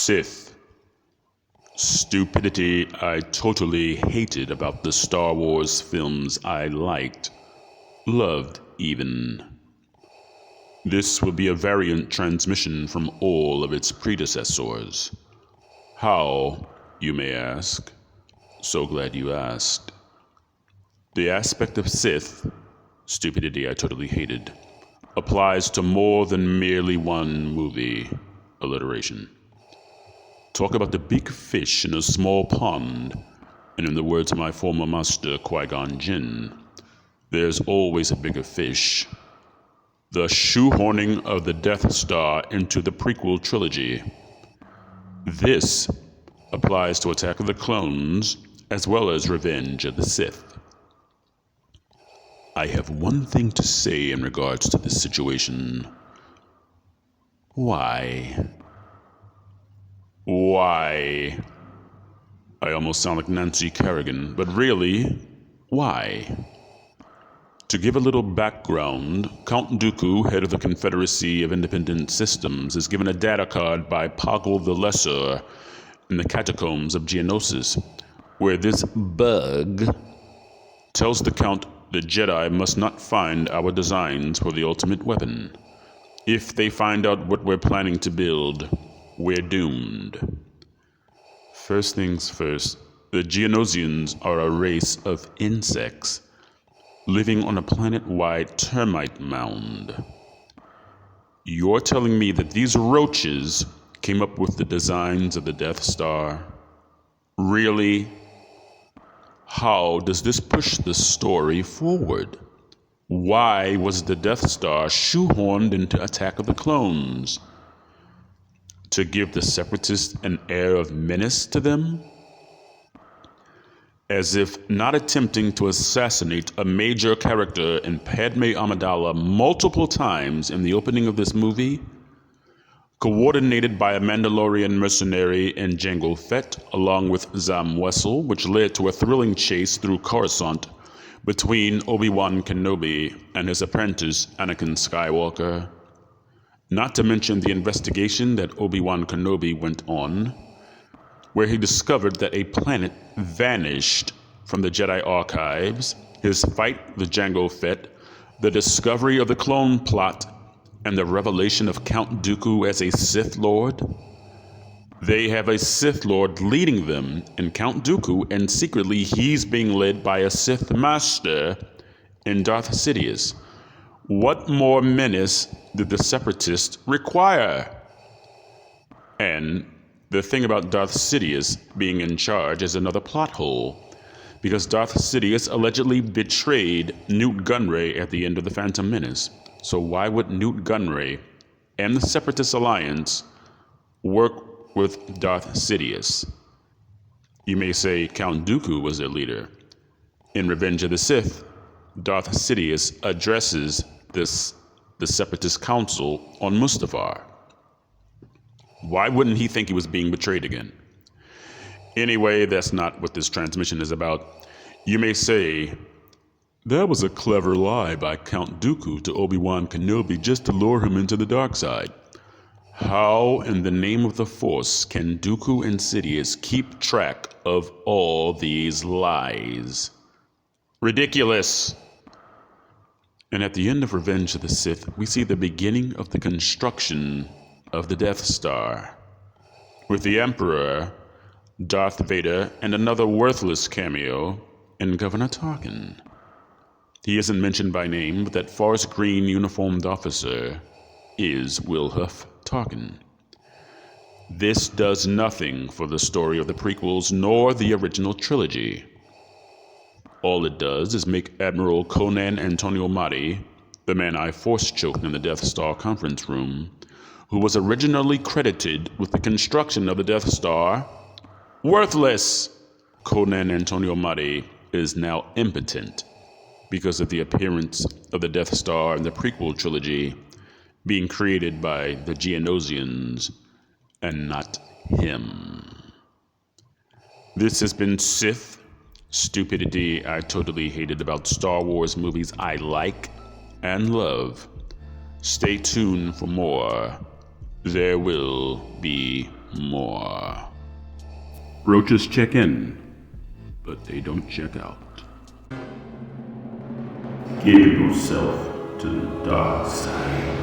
SITH. Stupidity I totally hated about the Star Wars films I liked, loved even. This will be a variant transmission from all of its predecessors. How, you may ask? So glad you asked. The aspect of SITH, Stupidity I Totally Hated, applies to more than merely one movie. Alliteration. Talk about the big fish in a small pond, and in the words of my former master Qui-Gon Jinn, there's always a bigger fish. The shoehorning of the Death Star into the prequel trilogy. This applies to Attack of the Clones as well as Revenge of the Sith. I have one thing to say in regards to this situation. Why? Why? I almost sound like Nancy Kerrigan, but really, why? To give a little background, Count Dooku, head of the Confederacy of Independent Systems, is given a data card by Poggle the Lesser in the catacombs of Geonosis, where this bug tells the Count the Jedi must not find our designs for the ultimate weapon. If they find out what we're planning to build, we're doomed. First things first, the Geonosians are a race of insects living on a planet-wide termite mound. You're telling me that these roaches came up with the designs of the Death Star? Really? How does this push the story forward? Why was the Death Star shoehorned into Attack of the Clones? To give the Separatists an air of menace to them? As if not attempting to assassinate a major character in Padme Amidala multiple times in the opening of this movie, coordinated by a Mandalorian mercenary in Jango Fett along with Zam Wesell, which led to a thrilling chase through Coruscant between Obi-Wan Kenobi and his apprentice Anakin Skywalker. Not to mention the investigation that Obi-Wan Kenobi went on, where he discovered that a planet vanished from the Jedi archives, his fight with Jango Fett, the discovery of the clone plot, and the revelation of Count Dooku as a Sith Lord. They have a Sith Lord leading them in Count Dooku, and secretly he's being led by a Sith Master in Darth Sidious. What more menace did the Separatists require? And the thing about Darth Sidious being in charge is another plot hole, because Darth Sidious allegedly betrayed Newt Gunray at the end of The Phantom Menace. So why would Newt Gunray and the Separatist Alliance work with Darth Sidious? You may say Count Dooku was their leader. In Revenge of the Sith, Darth Sidious addresses the Separatist Council on Mustafar. Why wouldn't he think he was being betrayed again? Anyway, that's not what this transmission is about. You may say, that was a clever lie by Count Dooku to Obi-Wan Kenobi just to lure him into the dark side. How in the name of the Force can Dooku and Sidious keep track of all these lies? Ridiculous! And at the end of Revenge of the Sith, we see the beginning of the construction of the Death Star, with the Emperor, Darth Vader, and another worthless cameo in Governor Tarkin. He isn't mentioned by name, but that forest green uniformed officer is Wilhuff Tarkin. This does nothing for the story of the prequels nor the original trilogy. All it does is make Admiral Conan Antonio Madi, the man I force-choked in the Death Star conference room, who was originally credited with the construction of the Death Star, worthless. Conan Antonio Madi is now impotent because of the appearance of the Death Star in the prequel trilogy being created by the Geonosians and not him. This has been SITH. Stupidity I Totally Hated about Star Wars movies I like and love. Stay tuned for more. There will be more. Roaches check in, but they don't check out. Give yourself to the dark side.